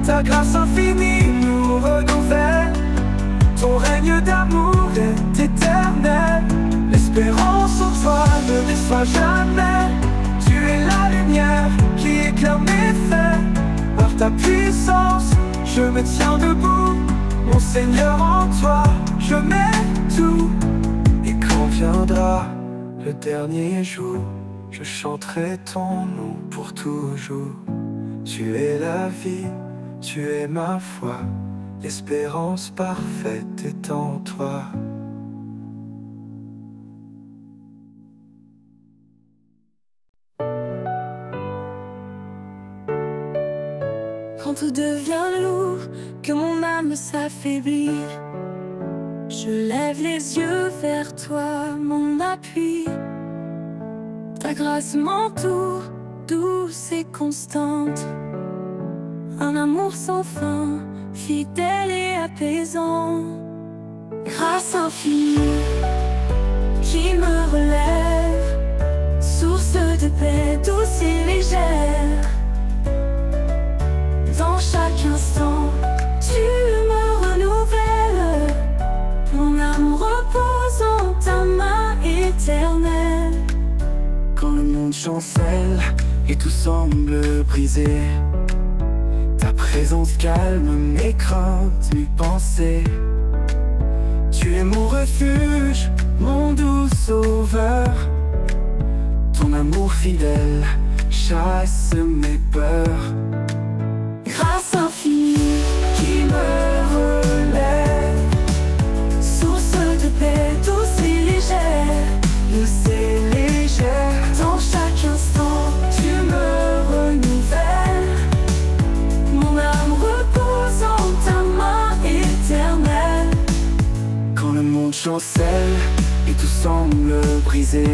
[SPEAKER 1] Ta grâce infinie nous renouvelle. Ton règne d'amour est éternel. L'espérance en toi ne déçoit jamais. Tu es la lumière qui éclaire mes faits. Par ta puissance, je me tiens debout. Mon Seigneur, en toi, je mets tout. Et quand viendra le dernier jour, je chanterai ton nom pour toujours. Tu es la vie, tu es ma foi. L'espérance parfaite est en toi.
[SPEAKER 2] Quand tout devient lourd, que mon âme s'affaiblit, je lève les yeux vers toi, mon appui. Ta grâce m'entoure, douce et constante. Un amour sans fin, fidèle et apaisant. Grâce infinie qui me relève, source de paix douce et légère. Dans chaque instant, tu me renouvelles. Mon âme repose en ta main éternelle.
[SPEAKER 3] Quand le monde chancelle et tout semble brisé, ta présence calme mes craintes, mes pensées. Tu es mon refuge, mon doux sauveur. Ton amour fidèle chasse mes peurs.
[SPEAKER 2] Grâce infinie qui me relève, source de paix douce et légère.
[SPEAKER 3] Douce et légère.
[SPEAKER 2] Dans chaque instant, tu me renouvelles. Mon âme repose en ta main éternelle.
[SPEAKER 3] Quand le monde chancelle et tout semble brisé,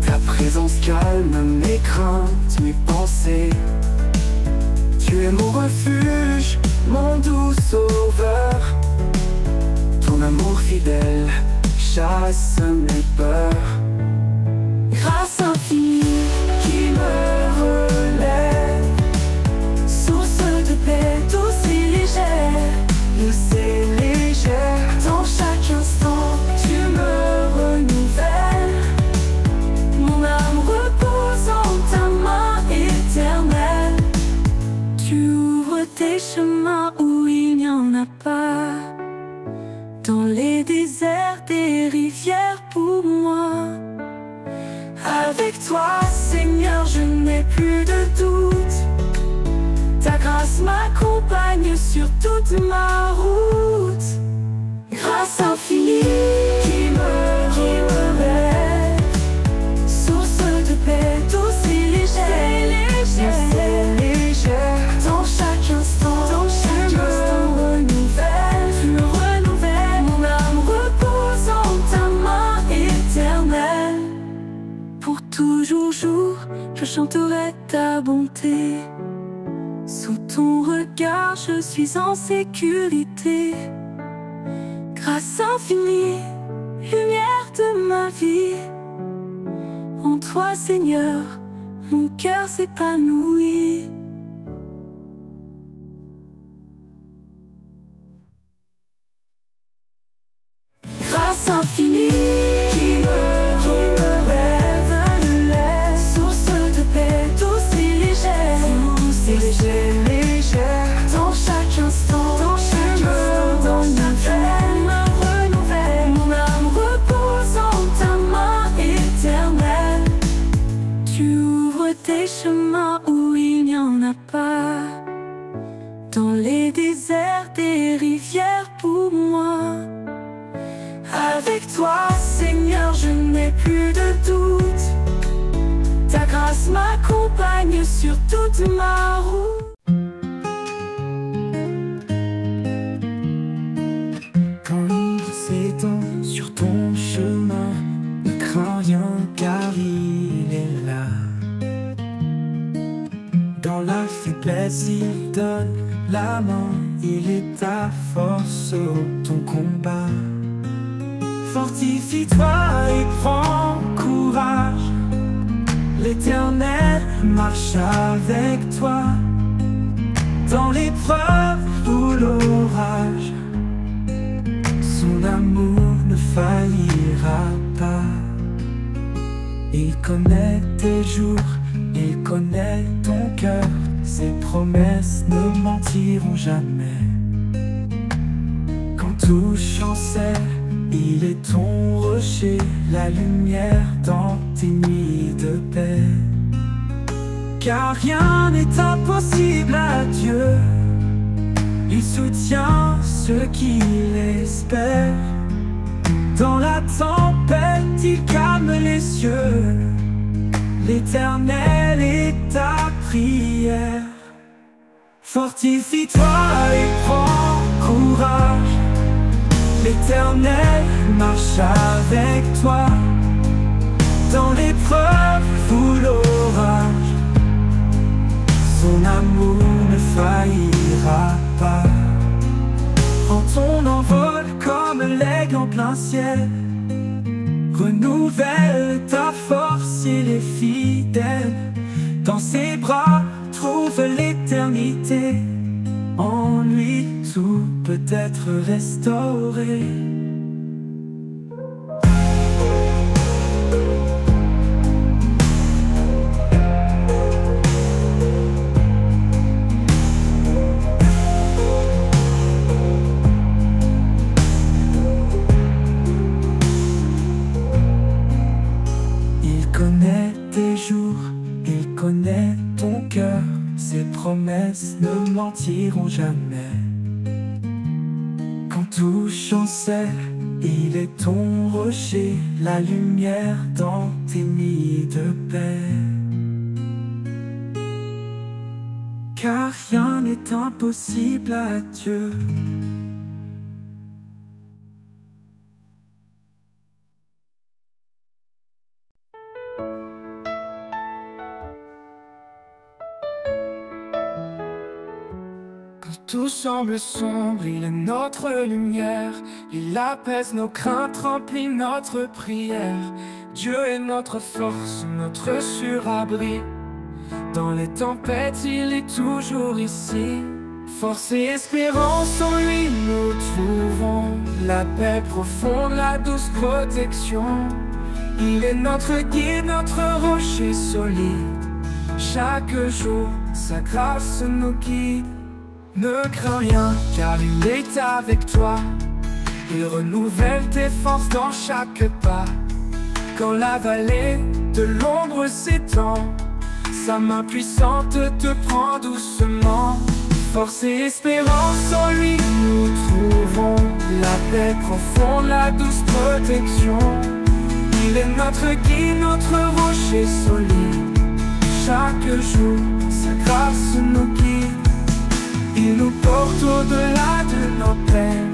[SPEAKER 3] ta présence calme mes craintes, mes pensées. Tu es mon refuge, mon doux sauveur. Ton amour fidèle chasse mes peurs.
[SPEAKER 2] Grâce infinie qui me relève, source de paix douce et légère.
[SPEAKER 3] Douce et légère.
[SPEAKER 2] Dans chaque instant, tu me renouvelles. Dans les déserts, des rivières pour moi. Avec toi, Seigneur, je n'ai plus de doute. Ta grâce m'accompagne sur toute ma route. Grâce infinie qui me rêve, source de paix douce et légère. Dans chaque instant, je me renouvelle. Mon âme repose en ta main éternelle. Pour toujours jour, je chanterai ta bonté. Sous ton regard, je suis en sécurité. Grâce infinie, lumière de ma vie. En toi, Seigneur, mon cœur s'épanouit. Grâce infinie qui me rêve, source de paix douce et légère. Dans chaque instant, je me renouvelle. Mon âme repose en ta main éternelle. Tu ouvres des chemins où il n'y en a pas. Dans les déserts, des rivières pour moi. Avec toi, Seigneur, je n'ai plus de doute. Ta grâce m'accompagne sur toute ma route.
[SPEAKER 4] Quand il s'étend sur ton chemin, ne crains rien car il est là. Dans la faiblesse, il donne la main. Il est ta force au ton combat. Fortifie-toi et prends courage. L'Éternel marche avec toi. Dans l'épreuve ou l'orage, son amour ne faillira pas. Il connaît tes jours, il connaît ton cœur. Ses promesses ne mentiront jamais. Quand tout chancelle, il est ton rocher, la lumière dans tes nuits de paix. Car rien n'est impossible à Dieu. Il soutient ceux qui l'espèrent. Dans la tempête, il calme les cieux. L'Éternel est ta prière. Fortifie-toi et prends courage. L'Éternel marche avec toi. Dans l'épreuve ou l'orage, son amour ne faillira pas. Prends ton envol comme l'aigle en plein ciel. Renouvelle ta force, il est fidèle. Dans ses bras, trouve l'éternité. En lui, tout peut être restauré. Il connaît tes jours, il connaît ton cœur. Ses promesses ne mentiront jamais. Quand tout chancelle, il est ton rocher, la lumière dans tes nuits de paix. Car rien n'est impossible à Dieu. Tout semble sombre, il est notre lumière. Il apaise nos craintes, remplit notre prière. Dieu est notre force, notre surabri. Dans les tempêtes, il est toujours ici. Force et espérance en lui nous trouvons. La paix profonde, la douce protection. Il est notre guide, notre rocher solide. Chaque jour, sa grâce nous guide. Ne crains rien, car il est avec toi. Il renouvelle tes forces dans chaque pas. Quand la vallée de l'ombre s'étend, sa main puissante te prend doucement. Force et espérance en lui nous trouvons la paix profonde, la douce protection. Il est notre guide, notre rocher solide. Chaque jour, sa grâce nous guide. Il nous porte au-delà de nos peines.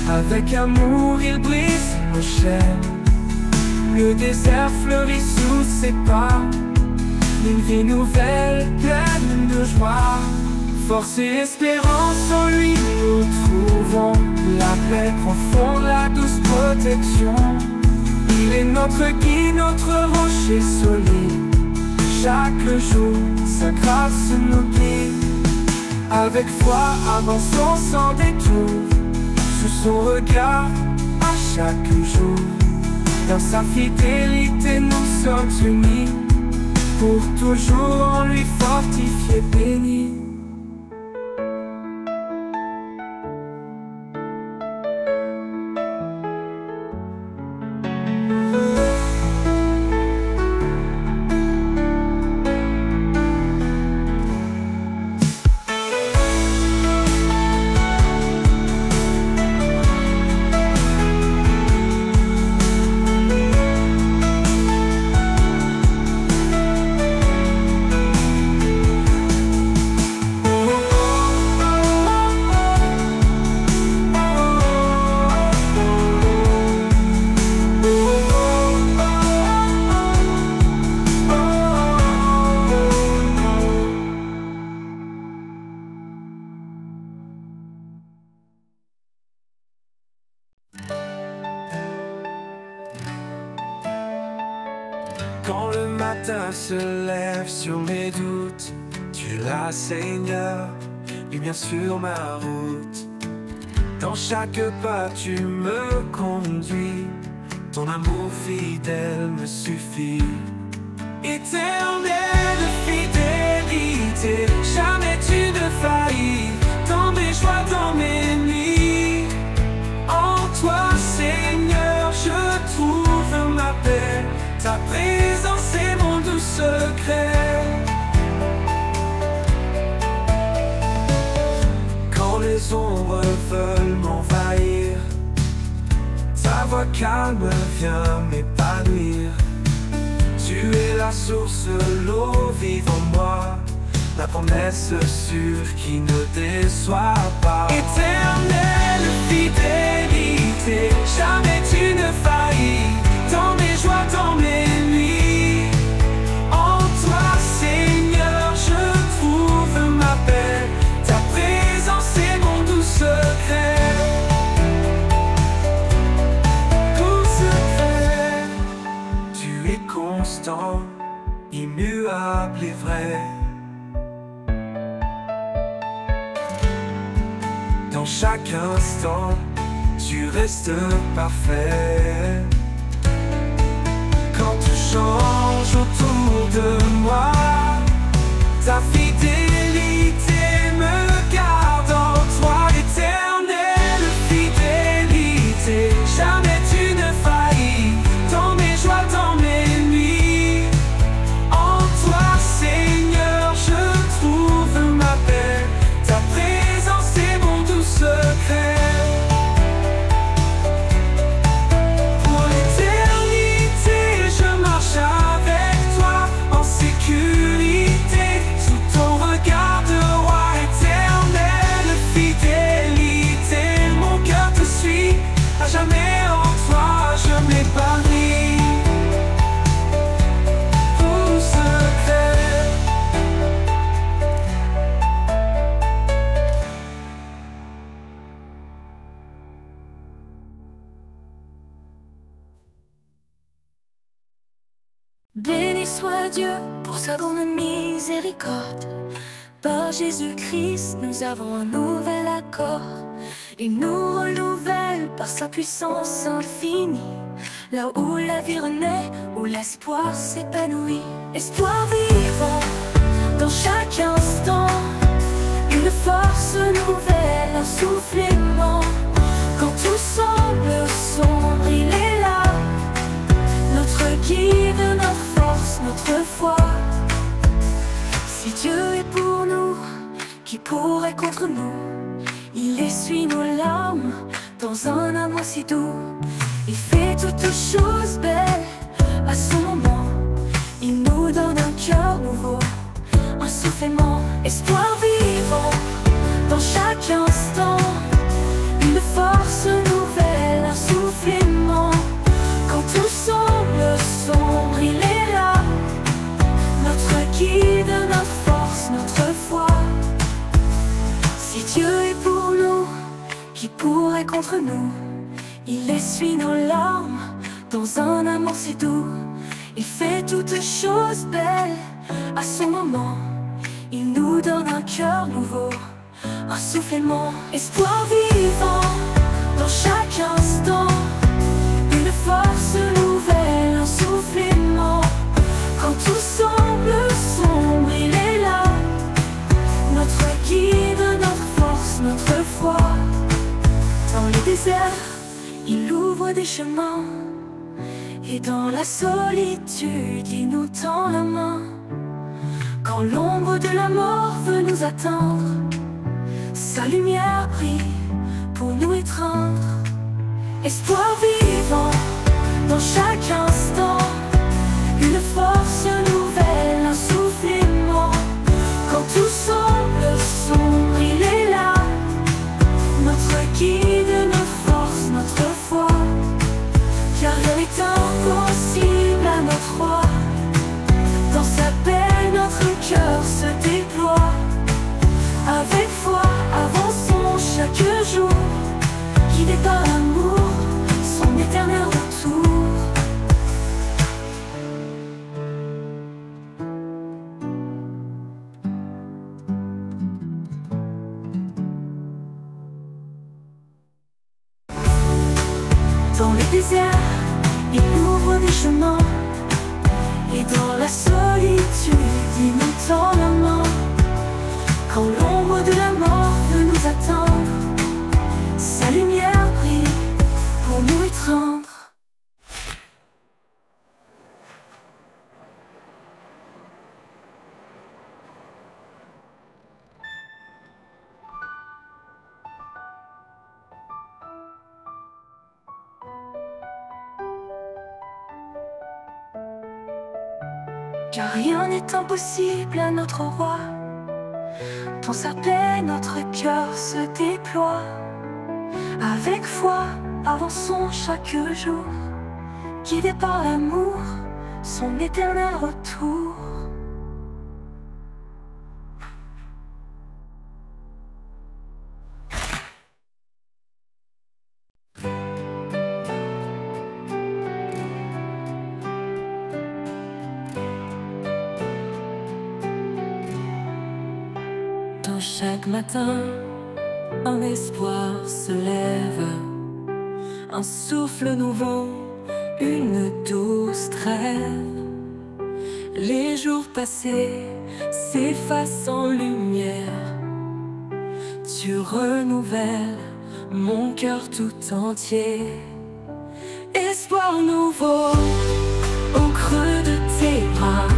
[SPEAKER 4] Avec amour, il brise nos chaînes. Le désert fleurit sous ses pas. Une vie nouvelle, pleine de joie. Force et espérance en lui nous trouvons la paix profonde, la douce protection. Il est notre guide, notre rocher solide. Chaque jour, sa grâce nous guide. Avec foi, avançons sans détour. Sous son regard, à chaque jour. Dans sa fidélité, nous sommes unis. Pour toujours en lui fortifié, béni.
[SPEAKER 1] Quand le matin se lève sur mes doutes, tu es là, Seigneur, lumière sur ma route. Dans chaque pas tu me conduis, ton amour fidèle me suffit. Éternelle fidélité, jamais tu ne faillis. Dans mes joies, dans mes nuits, en toi, Seigneur, je trouve ma paix. Ta présence est mon doux secret. Quand les ombres veulent m'envahir, ta voix calme vient m'épanouir. Tu es la source, l'eau vive en moi, la promesse sûre qui ne déçoit pas. Éternelle fidélité, jamais tu ne faillis. Dans mes joies, dans mes nuits, en toi, Seigneur, je trouve ma paix. Ta présence est mon doux secret. Doux secret. Tu es constant, immuable et vrai. Dans chaque instant, tu restes parfait. Quand tu changes autour de moi, ta fidélité me garde en toi. Éternelle fidélité, jamais tu ne faillis. Dans mes joies, dans mes nuits, en toi, Seigneur, je trouve ma paix. Ta présence est mon doux secret. Jamais en toi je m'épargnis. Tout secret.
[SPEAKER 2] Béni soit Dieu pour sa grande miséricorde. Par Jésus-Christ nous avons un nouvel accord. Il nous renouvelle par sa puissance infinie. Là où la vie renaît, où l'espoir s'épanouit. Espoir vivant dans chaque instant. Une force nouvelle, un souffle aimant. Quand tout semble semble sombre, il est là, notre guide, notre force, notre foi. Si Dieu est pour nous, qui pourrait contre nous? Il essuie nos larmes dans un amour si doux. Il fait toutes choses belles à son moment. Il nous donne un cœur nouveau, un souffle aimant, espoir vivant dans chaque instant, une force nouvelle, un souffle aimant. Quand tout semble sombre, il est là, notre guide, notre force, notre foi. Si Dieu est pour nous, qui pourrait contre nous? Il essuie nos larmes dans un amour si doux. Il fait toutes choses belles à son moment. Il nous donne un cœur nouveau, un souffle aimant, espoir vivant dans chaque instant, une force nouvelle, un souffle aimant. Quand tout semble sombre, il est là, notre guide, notre force, notre foi. Dans les déserts, il ouvre des chemins, et dans la solitude, il nous tend la main. Quand l'ombre de la mort veut nous atteindre, sa lumière brille pour nous étreindre. Espoir vivant dans chaque instant, une force nouvelle, un souffle aimant. Quand tout semble sombre, il est là, notre guide, notre force, notre foi. Car rien n'est impossible à notre roi. Dans sa paix, notre cœur se déploie. Avec foi, avançons chaque jour, guidés par l'amour, son éternel retour. Dans le désert, il ouvre des chemins, et dans la solitude, il nous tend la main. Quand l'ombre de la mort veut nous atteindre, sa lumière brille pour nous étreindre. Car rien n'est impossible à notre roi. Dans sa paix, notre cœur se déploie. Avec foi, avançons chaque jour, guidés par l'amour, son éternel retour. Chaque matin, un espoir se lève, un souffle nouveau, une douce trêve. Les jours passés s'effacent en lumière. Tu renouvelles mon cœur tout entier. Espoir nouveau au creux de tes bras,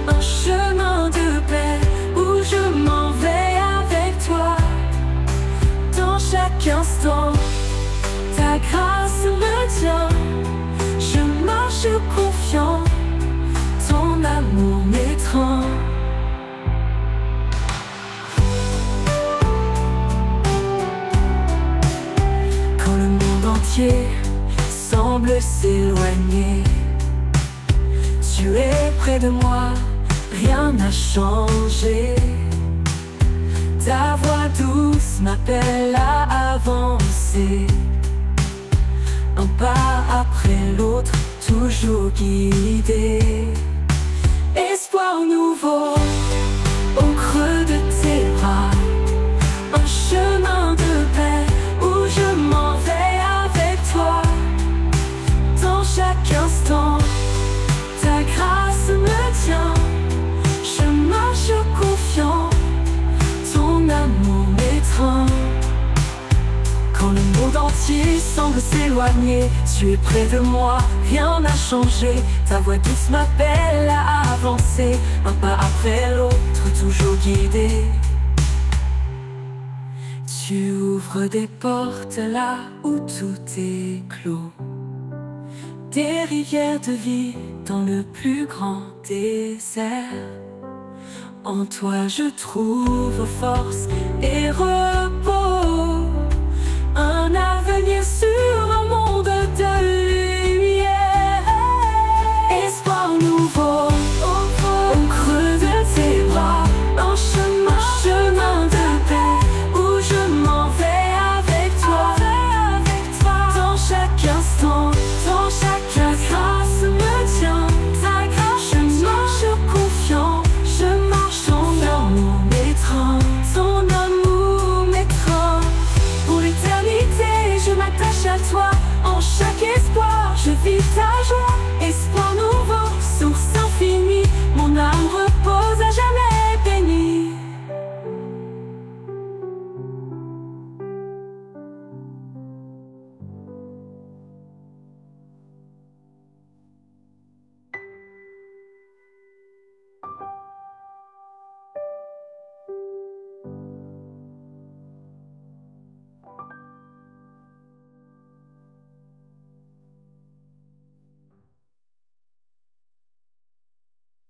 [SPEAKER 2] un chemin de paix où je m'en vais avec toi. Dans chaque instant, ta grâce me tient. Je marche confiant, ton amour m'étreint. Quand le monde entier semble s'éloigner, tu es près de moi, rien n'a changé. Ta voix douce m'appelle à avancer, un pas après l'autre, toujours guidé. Espoir nouveau au creux de tes bras, un chemin de paix où je m'en vais avec toi. Dans chaque instant, ta grâce me tient. Je marche confiant, ton amour m'étreint. Quand le monde entier Tu sembles s'éloigner, tu es près de moi, rien n'a changé. Ta voix douce m'appelle à avancer, un pas après l'autre, toujours guidé. Tu ouvres des portes là où tout est clos, des rivières de vie dans le plus grand désert. En toi je trouve force et repos.